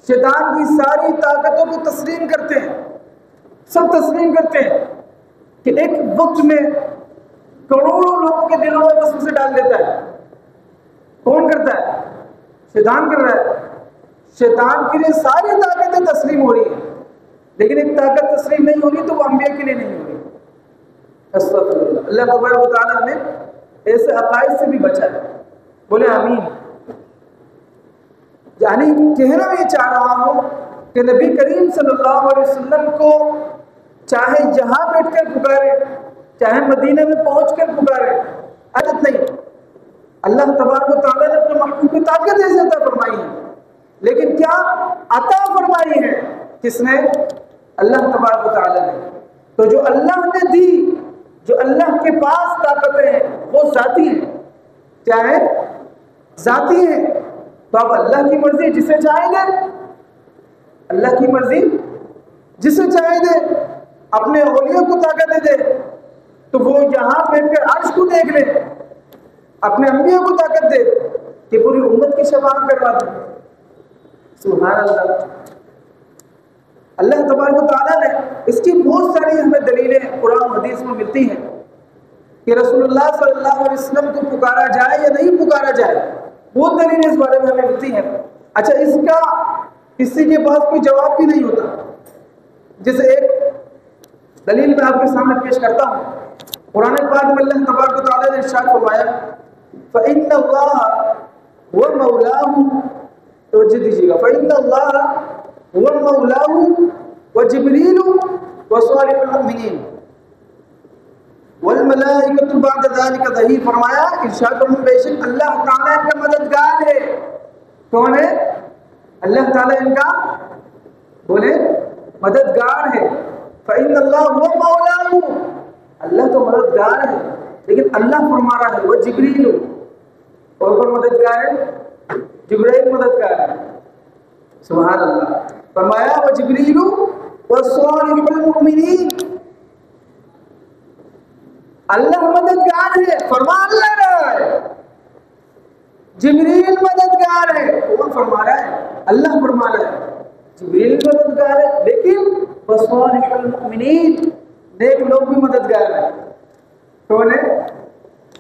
شیطان کی ساری طاقتوں کو تسلیم کرتے ہیں، سب تسلیم کرتے ہیں کہ ایک وقت میں کروڑوں لوگوں کے دلوں میں وسوسے ڈال دیتا ہے۔ کون کرتا ہے؟ شیطان کر رہا ہے۔ شیطان کے لیے ساری طاقتیں تسلیم ہو رہی ہیں، لیکن ایک طاقت تسلیم نہیں ہو رہی تو وہ انبیاء کے لیے نہیں ہو رہی۔ استغفر اللہ، اللہ تبارک و تعالیٰ نے ایسے عقائد سے بھی بچا ہے، بولے آمین۔ یعنی کہنا میں یہ چاہ رہا ہوں کہ نبی کریم صلی اللہ علیہ وسلم کو چاہے یہاں بیٹھ کر پکارے، چاہے مدینہ میں پہنچ کر پکارے، عادت نہیں۔ اللہ تبارک و تعالیٰ نے اپنے محبوب کو طاقت ایسے عطا فرمائی ہے، لیکن کیا عطا فرمائی ہے کس نے؟ اللہ تبارک و تعالیٰ نے۔ تو جو اللہ نے دی، جو اللہ کے پاس طاقتیں ہیں وہ ذاتی ہیں، کیا ہے؟ ذاتی ہیں۔ تو اب اللہ کی مرضی جسے چاہے دے، اللہ کی مرضی جسے چاہے دے، اپنے اولیاء کو طاقت دے تو وہ یہاں بیٹھ کر عرش کو دیکھ لے، اپنے انبیاء کو طاقت دے کہ پوری امت کی شفاعت کروا دے۔ سبحان اللہ۔ اللہ تبارک و تعالیٰ نے اس کی بہت ساری ہمیں دلیلیں قرآن و حدیث میں ملتی ہیں کہ رسول اللہ صلی اللہ علیہ وسلم کو پکارا جائے یا نہیں پکارا جائے، بہت دلیلیں اس بارے میں ہمیں ملتی ہیں۔ اچھا، اس کا کسی کے پاس کوئی جواب بھی نہیں ہوتا۔ جیسے ایک دلیل میں آپ کے سامنے پیش کرتا ہوں، قرآن پاک میں اللہ تبارک و تعالیٰ نے ارشاد فرمایا فَإِنَّ اللَّهَ وَمَوْلَاهُ، توجہ دیجیے گا، فَإِنَّ اللَّهَ وَمَوْلَاهُ وَجِبْرِيلُ وَصَالِحُ الْمُؤْمِنِينَ وَالْمَلَائِكَةُ بَعْدَ ذَلِكَ ظَهِيرٌ۔ فرمایا ارشاد فرمایا بے شک اللہ تعالیٰ ان کا مددگار ہے۔ کون ہے؟ اللہ تعالیٰ ان کا بولے مددگار ہے۔ فَإِنَّ اللَّهَ هُوَ مَوْلَاهُ، اللہ تو مددگار ہے، لیکن اللہ فرما رہا ہے وہ جبریل، اور کون مددگار ہے؟ جبرائیل مددگار ہے۔ سبحان اللہ۔ فرمایا وہ جبریل وصالح المؤمنین، اللہ مددگار ہے، فرما اللہ رہا ہے، جبریل مددگار ہے، کون فرما رہا ہے؟ اللہ فرما رہا ہے، جبریل مددگار ہے، لیکن وصالح المؤمنین، نیک لوگ بھی مددگار ہیں۔ کون ہے؟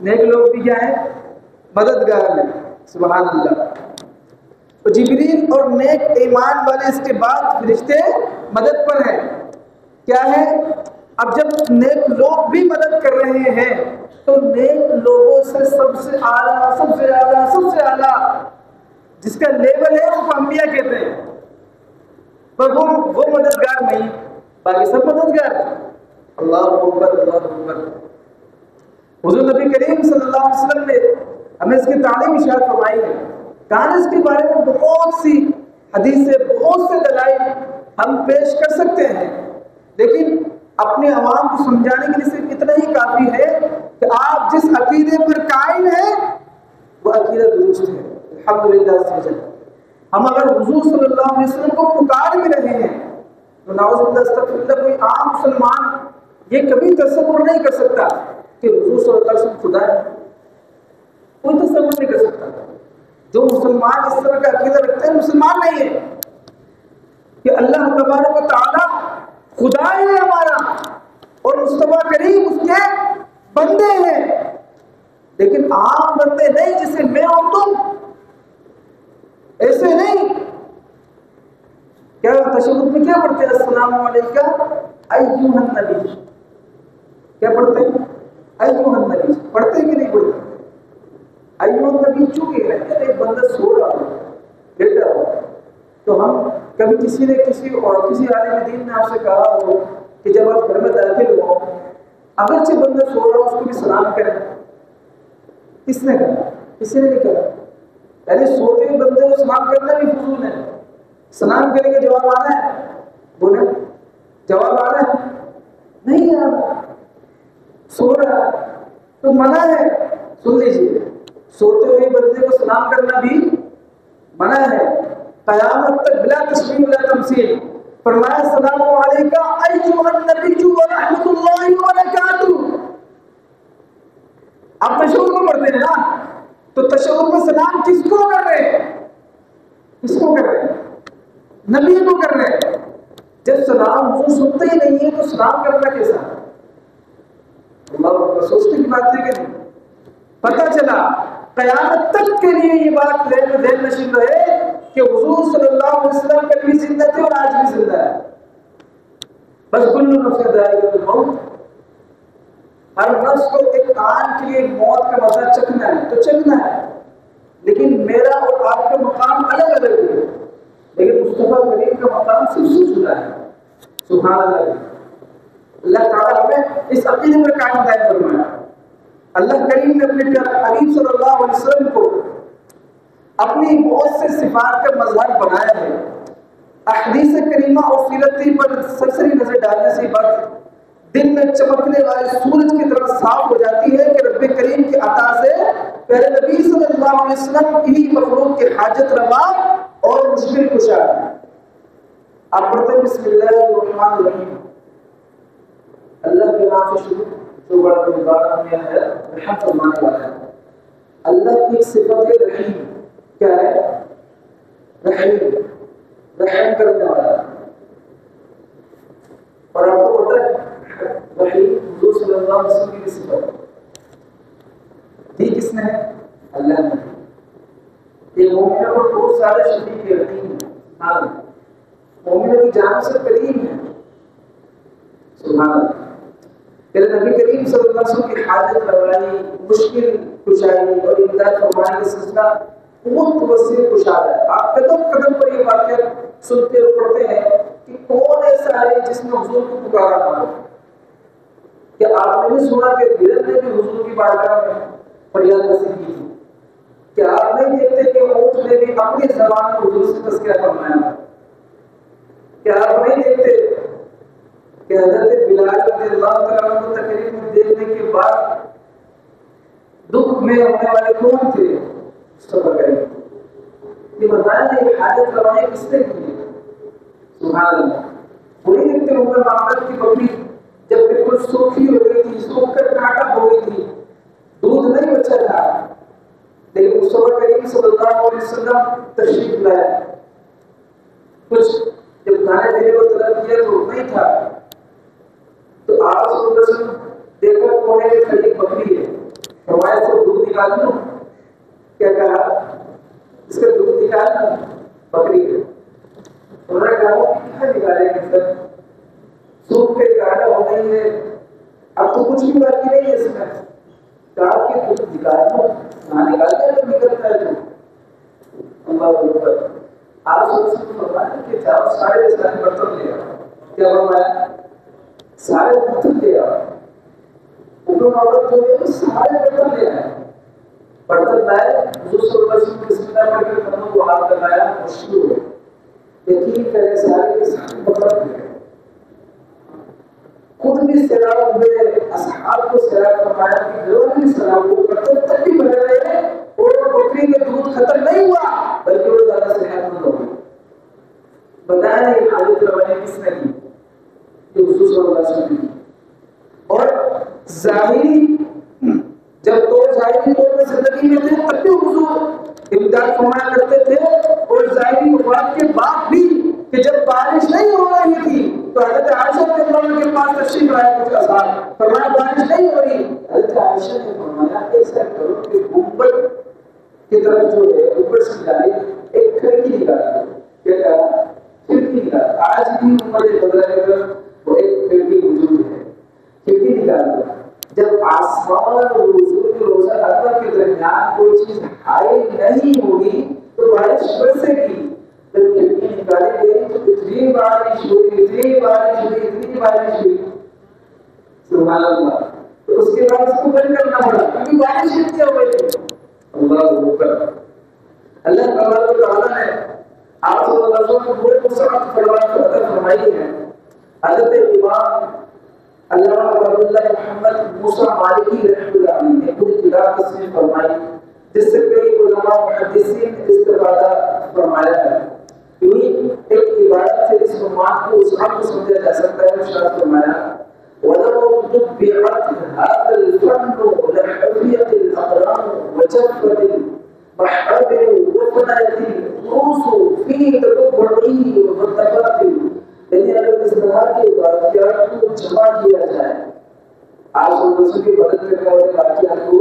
نیک لوگ بھی کیا ہے؟ مددگار ہیں۔ سبحان اللہ۔ تو جبریل اور نیک ایمان والے اس کے بعد فرشتے مدد پر ہیں۔ کیا ہے؟ اب جب نیک لوگ بھی مدد کر رہے ہیں تو نیک لوگوں سے سب سے اعلیٰ، سب سے اعلیٰ، سب سے اعلیٰ جس کا لیول ہے وہ انبیاء کہتے ہیں، پر وہ مددگار نہیں، باقی سب مددگار ہیں۔ اللہ اکبر، اللہ اکبر۔ حضور نبی کریم صلی اللہ علیہ وسلم نے ہمیں اس کی تعلیم ارشاد فرمائی ہے۔ کہاں اس کے بارے میں بہت سی حدیثیں، بہت سے دلائل ہم پیش کر سکتے ہیں، لیکن اپنے عوام کو سمجھانے کے لیے صرف اتنا ہی کافی ہے کہ آپ جس عقیدے پر قائم ہیں وہ عقیدہ درست ہے۔ الحمدللہ۔ ہم اگر حضور صلی اللہ علیہ وسلم کو پکار بھی رہے ہیں تو نعوذ باللہ استغفر اللہ، کوئی عام مسلمان یہ کبھی تصور نہیں کر سکتا کہ حضور صلی اللہ علیہ وسلم خدا ہے، کوئی تصور نہیں کر سکتا۔ جو مسلمان اس طرح کا عقیدہ رکھتے ہیں مسلمان نہیں ہے کہ اللہ تبارک و تعالیٰ خدا ہے ہمارا اور مصطفیٰ کریم اس کے بندے ہیں، لیکن عام بندے نہیں جسے میں اور تم، ایسے نہیں۔ کیا تشہد میں کیا پڑھتے ہیں؟ السلام علیکم ایھا النبی، کیا پڑھتے ہیں؟ ایھا النبی، پڑھتے کہ نہیں پڑھتے؟ ایھا النبی چونکہ ایک بندہ سو رہا ہو، لیٹا ہو، تو ہم کبھی کسی نے کسی عالم دین نے آپ سے کہا ہو کہ جب آپ گھر میں داخل ہو اگرچہ بندہ سو رہا ہو اس کو بھی سلام کریں، کس نے کہا؟ کسی نے نہیں کہا۔ یعنی سوتے ہوئے بندے کو سلام کرنا بھی فضول ہے۔ سلام کریں گے جواب آنا ہے؟ بولے جواب آنا ہے؟ نہیں آ رہا، سو رہا ہے تو منع ہے۔ سن لیجیے، سوتے ہوئے بندے کو سلام کرنا بھی منع ہے قیامت تک بلا تشبیہ بلا تمثیل۔ فرمایا السلام علیکم ایھا النبی ورحمۃ اللہ وبرکاتہ۔ آپ تشہد کو پڑھتے ہیں نا، تو تشہد میں سلام کس کو کر رہے ہیں؟ کس کو کر رہے ہیں؟ نبی کو کر رہے ہیں. جب سلام وہ سنتے ہی نہیں ہے تو سلام کرنا کیسا؟ اللہ کو سوچنے کی بات ہے کہ نہیں. پتہ چلا قیامت تک کے لیے یہ بات ذہن نشین رہے کہ حضور صلی اللہ علیہ وسلم کل بھی زندہ تھے اور آج بھی زندہ ہے. بس کل نفس ذائقۃ الموت، ہر نفس کو ایک آن کے لیے موت کا مزہ چکھنا ہے تو چکھنا ہے، لیکن میرا اور آپ کا مقام الگ الگ ہے. لیکن مصطفیٰ کریم کا مقام سب سے جدا ہے. سبحان اللہ. اللہ تعالیٰ ہمیں اس عقیدے پر قائم دائم فرمایا. اللہ کریم نے اپنے پیارے حبیب صلی اللہ علیہ وسلم کو اپنی بہت سے صفات کا مظہر بنایا ہے. احادیث کریمہ اور سیرت پر سرسری نظر ڈالنے سے بات دن میں چمکنے والے سورج کی طرح صاف ہو جاتی ہے کہ رب کریم کی عطا سے پیارے نبی صلی اللہ علیہ وسلم کی مخلوق کے حاجت روا اور مشکل کشا ہے. آپ پڑھتے ہیں بسم اللہ الرحمن الرحیم. اللہ کے نام سے شروع جو بڑا مبارک ہے رحم فرمانے والا ہے. اللہ کی صفت ہے رحیم. کیا ہے؟ رحیم، رحم کرنے والا. اور آپ کو پتہ ہے رحیم حضور صلی اللہ علیہ وسلم کی صفت دی کس نے ہے؟ اللہ نے. یہ مومنوں کو بہت سارے شفیع رحیم ہے. مومنوں کی جان سے کریم ہے. سبحان اللہ. پھر نبی کریم صلی اللہ علیہ وسلم کی حاجت روائی، مشکل کشائی اور امداد فرمانے کا سلسلہ بہت وسیع کشاد ہے. آپ قدم قدم پر یہ واقعہ سنتے اور پڑھتے ہیں کہ کون ایسا ہے جس نے حضور کو پکارا تھا. کہ آپ نے بھی سنا کہ بلال نے بھی حضور کی بارگاہ میں فریاد رسی کی تھی. کہ آپ نہیں دیکھتے کہ اونٹ نے بھی اپنی زبان کو حضور سے تذکرہ فرمایا. کہ آپ نہیں دیکھتے کہ حضرت بلال رضی اللہ تعالیٰ عنہ کو تقریر میں دیکھنے کے بعد دکھ میں ہونے والے کون تھے؟ مصطفیٰ کریم. یہ بتایا نا یہ حاجت روائی کس نے کی ہے؟ سبحان اللہ. وہی دیکھتے عمر محمد کی بکری جب بالکل سوکھی ہو گئی تھی، سوکھ کر کانٹا ہو گئی تھی، دودھ نہیں بچا تھا، لیکن مصطفیٰ کریم صلی اللہ علیہ وسلم تشریف لائے. کچھ جب کھانے پینے کو طلب کیا تو نہیں تھا، تو آپ صلی اللہ علیہ وسلم دیکھا کونے میں کھڑی بکری ہے، فرمایا سے دودھ نکال لوں. کیا کہا؟ اس کا دودھ نکال لوں. بکری ہے. انہوں نے کہا کیا نکالے گا سر؟ سوکھ کے کانٹا ہو گئی ہے، اب تو کچھ بھی باقی نہیں ہے اس میں. کہا کہ دودھ نکال لوں. نہ نکالتے تو نکلتا ہے تو اللہ اکبر. آپ صلی اللہ علیہ وسلم فرمایا کہ جاؤ سارے برتن لے آؤ. کیا فرمایا؟ سارے برتن لے آؤ. حکم عورت جو ہے سارے برتن لے آئے. برتن لائے، حضور صلی اللہ علیہ وسلم بسم اللہ پڑھ کر قدموں کو ہاتھ لگایا اور شروع ہو. یقین کرے سارے کے سارے برتن لے آئے. خود بھی سیراب ہوئے، اصحاب کو سیراب فرمایا کہ جو بھی سیراب ہو برتن تک بھی بھرے رہے اور بکری کا دودھ ختم نہیں ہوا بلکہ وہ زیادہ صحت مند ہو گئی. بتایا یہ حاجت روائی کس نے کی؟ یہ حضور صلی اللہ علیہ وسلم کی. اور ظاہری جب تو ظاہری طور پر زندگی میں تھے تب بھی حضور امداد فرمایا کرتے تھے. اور ظاہری وفات کے بعد بھی کہ جب بارش نہیں ہو رہی تھی تو حضرت عائشہ رضی اللہ عنہا کے پاس تشریف لایا کچھ اصحاب. فرمایا بارش نہیں ہو رہی. حضرت عائشہ نے فرمایا ایسا کرو کہ گنبد کی طرف جو ہے اوپر سے جائے ایک کھڑکی نکالی. کیا کہا؟ کھڑکی نکالی. آج بھی عمر بدر وہ ایک کھڑکی موجود ہے. کھڑکی نکالی. جب آسمان اور حضور کے روزہ اکبر کے درمیان کوئی چیز حائل نہیں ہوگی تو بارش برسے گی. جب کھڑکی نکالی گئی تو اتنی بارش ہوئی، اتنی بارش ہوئی، اتنی بارش ہوئی. سبحان اللہ. تو اس کے بعد اس کو بند کرنا پڑا کیونکہ بارش اتنی ہو گئی. اللہ اکبر. اللہ تعالیٰ نے آپ صلی اللہ علیہ وسلم کو بڑے وسعت فرمائی ہے. حضرت امام علامہ عبداللہ محمد موسیٰ مالکی رحمۃ اللہ علیہ نے پوری کتاب تصنیف فرمائی جس سے کئی علماء محدثین نے استفادہ فرمایا ہے. ایک عبارت سے اس عنوان کو وسعت کو سمجھا جا سکتا ہے. ارشاد فرمایا وَلَوْ طُبِّعَتْ هَذَا الْفَنُّ لَحُفِيَتِ الْأَقْلَامُ وَجَفَّتِ الْمَحَابِرُ وَفَنَيَتِ الرُّوسُ فی تطبعی و تقاتل، یعنی اگر اس طرح کے واقعات کو جمع کیا جائے، آج ہم دوسروں کے مدد کرنے والے واقعات کو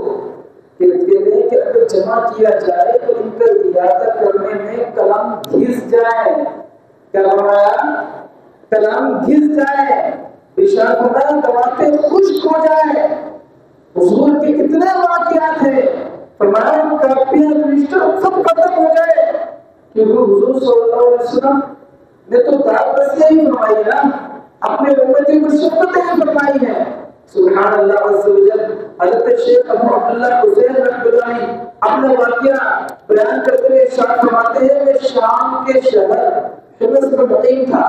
کہتے ہیں کہ اگر جمع کیا جائے تو ان کا احاطہ کرنے میں کلام گھس جائے. کیا فرمایا؟ کلام گھس جائے، ارشاد فرمایا دماغیں خشک ہو جائے. حضور کے کتنے واقعات ہیں، فرمایا کاپیاں رجسٹر سب ختم ہو جائے، کیونکہ حضور صلی اللہ علیہ وسلم نے تو دعوت ہی فرمائی نا، اپنے امتی کو شفقتیں فرمائی ہیں. سبحان اللہ عز و جل. حضرت شیخ ابو عبداللہ حسین رحمۃ اللہ علیہ اپنا واقعہ بیان کرتے ہوئے ارشاد فرماتے ہیں میں شام کے شہر حمص میں مقیم تھا،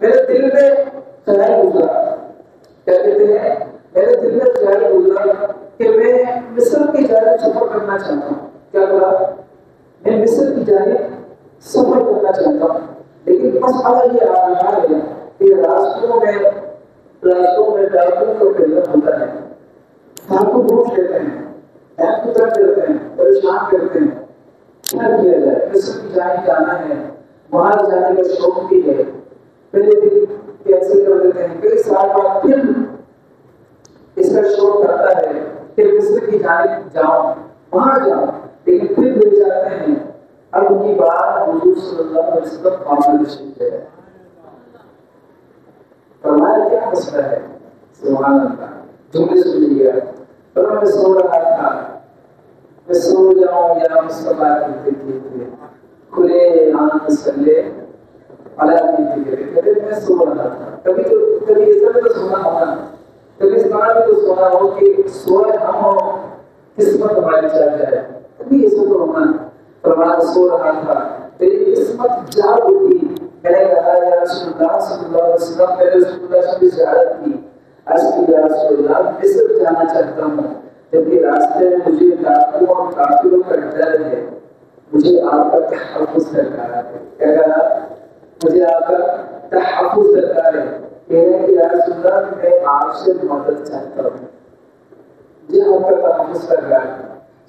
میرے دل میں خیال گزرا، کیا کہتے ہیں، میرے دل میں خیال گزرا کہ میں مصر کی جانب سفر کرنا چاہتا ہوں. کیا کرا؟ میں مصر کی جانب سفر کرنا چاہتا ہوں، لیکن مسئلہ یہ آ رہا ہے کہ راستوں میں ڈاکوں کا پہلے ہوتا ہے، ڈاکو ڈھونڈ لیتے ہیں، ایپ کو ترک کرتے ہیں، پریشان کرتے ہیں. کیا کیا جائے؟ مصر کی جانب جانا ہے، وہاں جانے کا شوق بھی ہے، پہلے دن کیسے کر دیتے ہیں، کئی سال بعد پھر اس کا شوق کرتا ہے کہ مصر کی جانب جاؤں، وہاں جاؤں، لیکن پھر مل جاتے ہیں. اب ان کی بات حضور صلی اللہ علیہ وسلم قابل شریف ہے. فرمایا کیا مسئلہ ہے؟ سبحان اللہ. جملے سن لیا. میں سو رہا تھا، میں سو جاؤں یا مصطفیٰ کہتے تھے کھلے آنکھ سلے کہتے میں سو رہا تھا. کبھی ایسا بھی تو سونا ہونا، کبھی اس طرح بھی تو سونا ہو کہ سوئے ہم ہو قسمت ہماری چل جائے، کبھی ایسا تو ہونا. فرمایا سو رہا تھا، تیری قسمت جاگ اٹھی. میں نے کہا یا رسول اللہ صلی اللہ علیہ وسلم، میں نے رسول اللہ صلی اللہ علیہ وسلم کی زیارت کی، عرض کی یا رسول اللہ مصر جانا چاہتا ہوں، جبکہ راستے میں مجھے ڈاکوں اور قاتلوں کا ڈر ہے، مجھے آپ کا تحفظ درکار ہے. کیا کہا؟ مجھے آپ کا تحفظ درکار ہے. کہنے کہ یا رسول اللہ میں آپ سے مدد چاہتا ہوں، مجھے آپ کا تحفظ درکار ہے.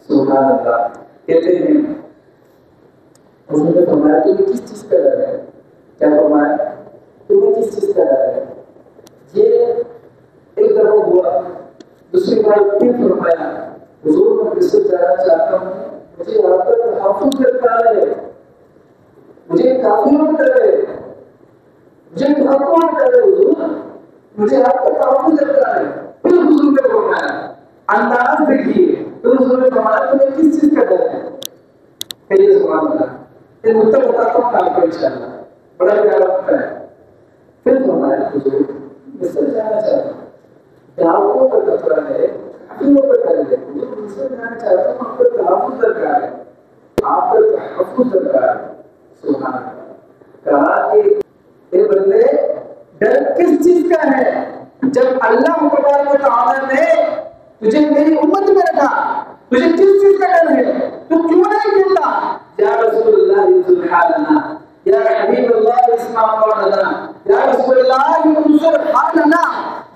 سبحان اللہ. کہتے ہیں حضور نے فرمایا تمہیں کس چیز کا ڈر ہے؟ کیا فرمایا؟ تمہیں کس چیز کا ڈر ہے؟ یہ ایک دفعہ ہوا، دوسری بار پھر فرمایا حضور میں مصر جانا چاہتا ہوں، مجھے آپ کا تحفظ درکار ہے، مجھے کافیوں کا ڈر ہے، مجھے تحفظ کا ڈر ہے حضور، مجھے آپ کا تحفظ درکار ہے. پھر حضور نے فرمایا انداز دیکھیے، تو حضور نے فرمایا تمہیں کس چیز کا ڈر ہے؟ کہیے سبحان اللہ. یہ نقطہ بتاتا ہوں آپ کو انشاءاللہ، بڑا پیارا نقطہ ہے. پھر فرمایا حضور مصر جانا چاہتا ہوں، ڈاکوں کا خطرہ ہے، قاتلوں کا ڈر ہے، حضور مصر جانا چاہتا ہوں، آپ کا تحفظ درکار ہے، آپ کا تحفظ درکار ہے. سبحان اللہ. کہا کہ اے بندے ڈر کس چیز کا ہے؟ جب اللہ تبارک و تعالیٰ نے تجھے میری امت میں رکھا، تجھے کس چیز کا ڈر ہے؟ تو کیوں نہیں کہتا یا رسول اللہ انصر حالنا، یا حبیب اللہ اسمع قولنا، یا رسول اللہ انصر حالنا،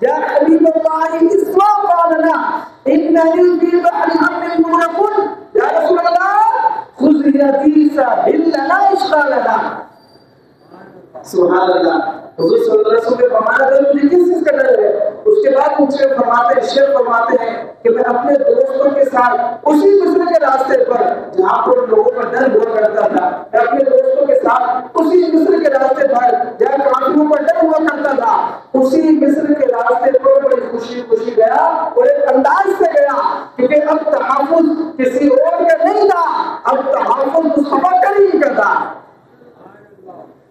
یا حبیب اللہ اسمع قولنا، اننی فی بحر امر مغرق، یا رسول اللہ خذ یدی ساحل لنا اشغالنا. سبحان اللہ. حضور صلی اللہ علیہ وسلم نے فرمایا کہ مجھے کس چیز کا ڈر ہے؟ اس کے بعد مجھ سے فرماتے ہیں، شیخ فرماتے ہیں کہ میں اپنے دوستوں کے ساتھ اسی مصر کے راستے پر جہاں پر لوگوں کا ڈر ہوا کرتا تھا، میں اپنے دوستوں کے ساتھ اسی مصر کے راستے پر جہاں کافروں کا ڈر ہوا کرتا تھا، اسی مصر کے راستے پر بڑی خوشی خوشی گیا اور ایک انداز سے گیا، کیونکہ اب تحفظ کسی اور کا نہیں تھا، اب تحفظ مصطفیٰ کریم کا تھا.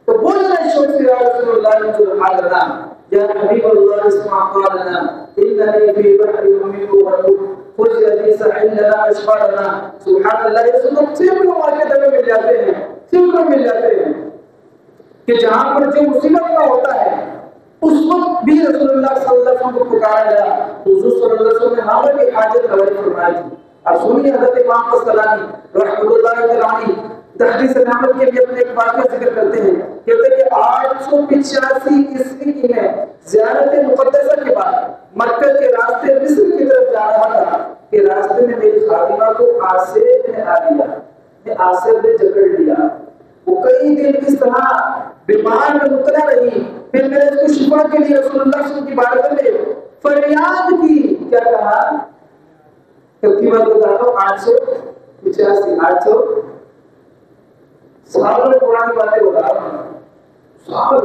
تو بولنا شوق سے یا رسول اللہ انصر حالنا، یا حبیب اللہ اسمع قولنا، اننی فی بحر امر مغرق، خذ یدی ساحل لنا اشغالنا. سبحان اللہ. یہ سب سینکڑوں واقعے میں مل جاتے ہیں، سینکڑوں مل جاتے ہیں کہ جہاں پر جو مصیبت کا ہوتا ہے اس وقت بھی رسول اللہ صلی اللہ علیہ وسلم کو پکارا گیا. حضور صلی اللہ علیہ وسلم نے ہمارے کی حاجت روائی فرمائی تھی. اب سنیے حضرت امام قسطلانی رحمۃ اللہ تعالی تحدیث نعمت کے لیے اپنے ایک واقعہ ذکر کرتے ہیں. کہتے ہیں کہ 885 عیسوی کی میں زیارت مقدسہ کے بعد مکہ کے راستے مصر کی طرف جا رہا تھا کہ راستے میں میری خادمہ کو آصف نے آ لیا، آصف نے جکڑ لیا. وہ کئی دن اس طرح بیمار میں مبتلا رہی، پھر میں نے اس کو شفا کے لیے رسول اللہ صلی اللہ علیہ وسلم کی بارگاہ میں فریاد کی، کیا کہا؟ کب کی بات بتا رہا ہوں، 885 800 سال پرانی باتیں بتا رہا ہوں، سال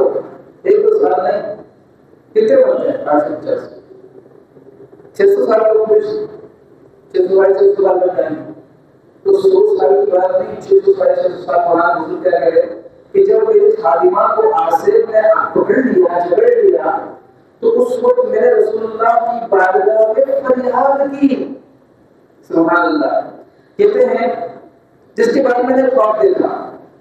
ایک دو سال نہیں، کتنے بنتے ہیں 885 600 سال کا کچھ 600 سال بنتا ہے، تو 100 سال کی بات نہیں، 600 650 سال پرانا بزرگ کیا کہہ رہے کہ جب میری خادمہ کو عاصف نے پکڑ لیا جکڑ لیا تو اس وقت میں نے رسول اللہ کی بارگاہ میں فریاد کی، سبحان اللہ۔ کہتے ہیں جس کے بعد میں نے خواب دیکھا،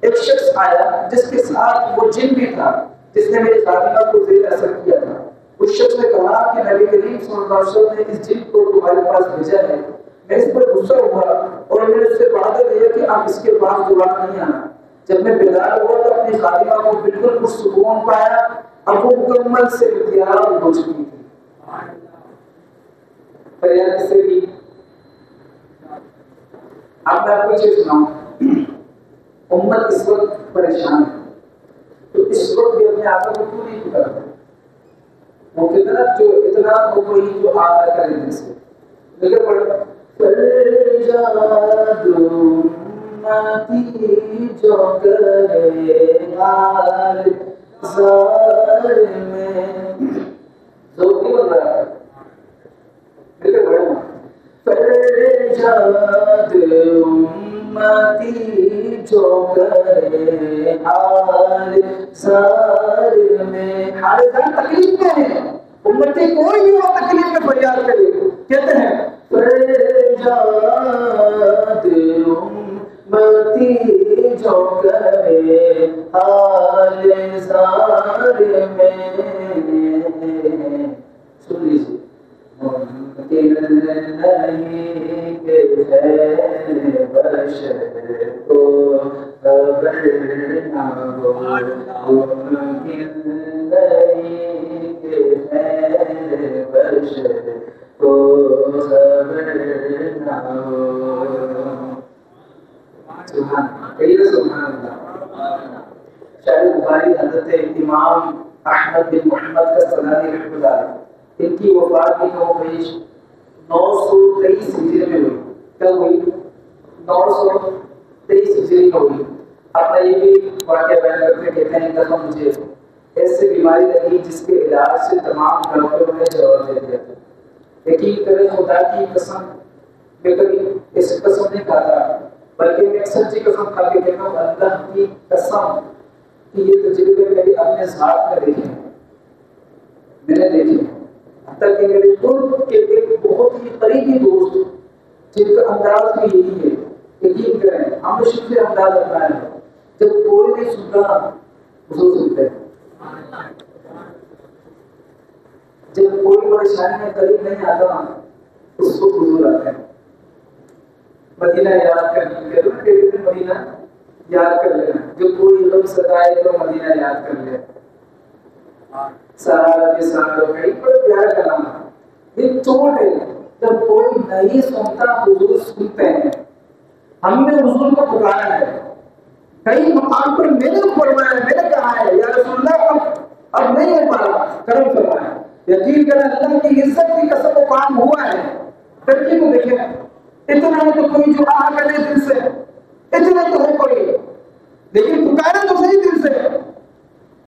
ایک شخص آیا جس کے ساتھ وہ جن بھی تھا جس نے میری خادمہ کو زیر اثر کیا تھا۔ اس شخص نے کہا کہ نبی کریم صلی اللہ علیہ وسلم نے اس جن کو تمہارے پاس بھیجا ہے۔ میں اس پر غصہ ہوا اور میں نے اس سے وعدہ دیا کہ آپ اس کے پاس دوبارہ نہیں آنا۔ جب میں بیدار ہوا تو اپنی خادمہ کو بالکل پرسکون پایا، اب وہ مکمل سے اختیار ہو چکی تھی۔ فریاد کس سے کی؟ اب میں آپ کو چیز سناؤں، امت اس وقت پریشان ہے تو اس وقت بھی اپنے آپ کو کیوں نہیں پکڑتا؟ وہ کتنا جو اتنا ہو کوئی جو آدھا کریں گے سے لیکن پڑھتا فریاد امتی جو کرے حال زار میں زور نہیں بن رہا ہے لیکن پڑھنا فریاد امتی جو کرے حال زار میں، حال زار تکلیف میں ہے، امتی کوئی بھی وہ تکلیف میں فریاد کرے، کہتے ہیں فریاد امتی جو کرے حال زار میں، سن لیجیے ممکن نہیں کہ خیر بشر کو خبر نہ ہو، ممکن نہیں کہ خیر بشر کو خبر نہ ہو۔ سبحان اللہ۔ شاعر بخاری حضرت امام احمد بن محمد کسرانی رحمۃ اللہ علیہ، ان کی وفات کی نو پیش 923 ہجری میں ہوئی۔ کیا ہوئی؟ 923 ہجری میں ہوئی۔ اپنا یہ بھی واقعہ بیان کرتے کہتے ہیں کہ مجھے ایسی بیماری لگی جس کے علاج سے تمام ڈاکٹروں نے جواب دے دیا تھا۔ یقین کریں خدا کی قسم، میں کبھی اس قسم نہیں کھاتا بلکہ میں سچی قسم کھا کے کہتا ہوں اللہ کی قسم کہ یہ تجربے میرے اپنے ذات میں دیکھے ہیں، میں نے دیکھے ہیں۔ حتیٰ کہ میرے قرب کے ایک بہت ہی قریبی دوست جن کا انداز بھی یہی ہے، یقین کریں ہم نے شکل انداز اپنایا ہے، جب کوئی نہیں سنتا حضور سنتے ہیں، جب کوئی پریشانی میں قریب نہیں آتا اس کو حضور آتے ہیں۔ مدینہ یاد کرنے کے مدینہ یاد کر لینا، جو کوئی غم ستائے تو مدینہ یاد کر لے۔ سہارا کے سہاروں کا ایک بڑا پیارا کلام ہے، یہ چوٹ ہے جب کوئی نہیں سنتا حضور سنتے ہیں۔ ہم نے حضور کو پکارا ہے، کئی مقام پر میں نے فرمایا ہے، میں نے کہا ہے یا رسول اللہ اب نہیں ہو پا رہا، کرم فرمائے۔ یقین کریں اللہ کی عزت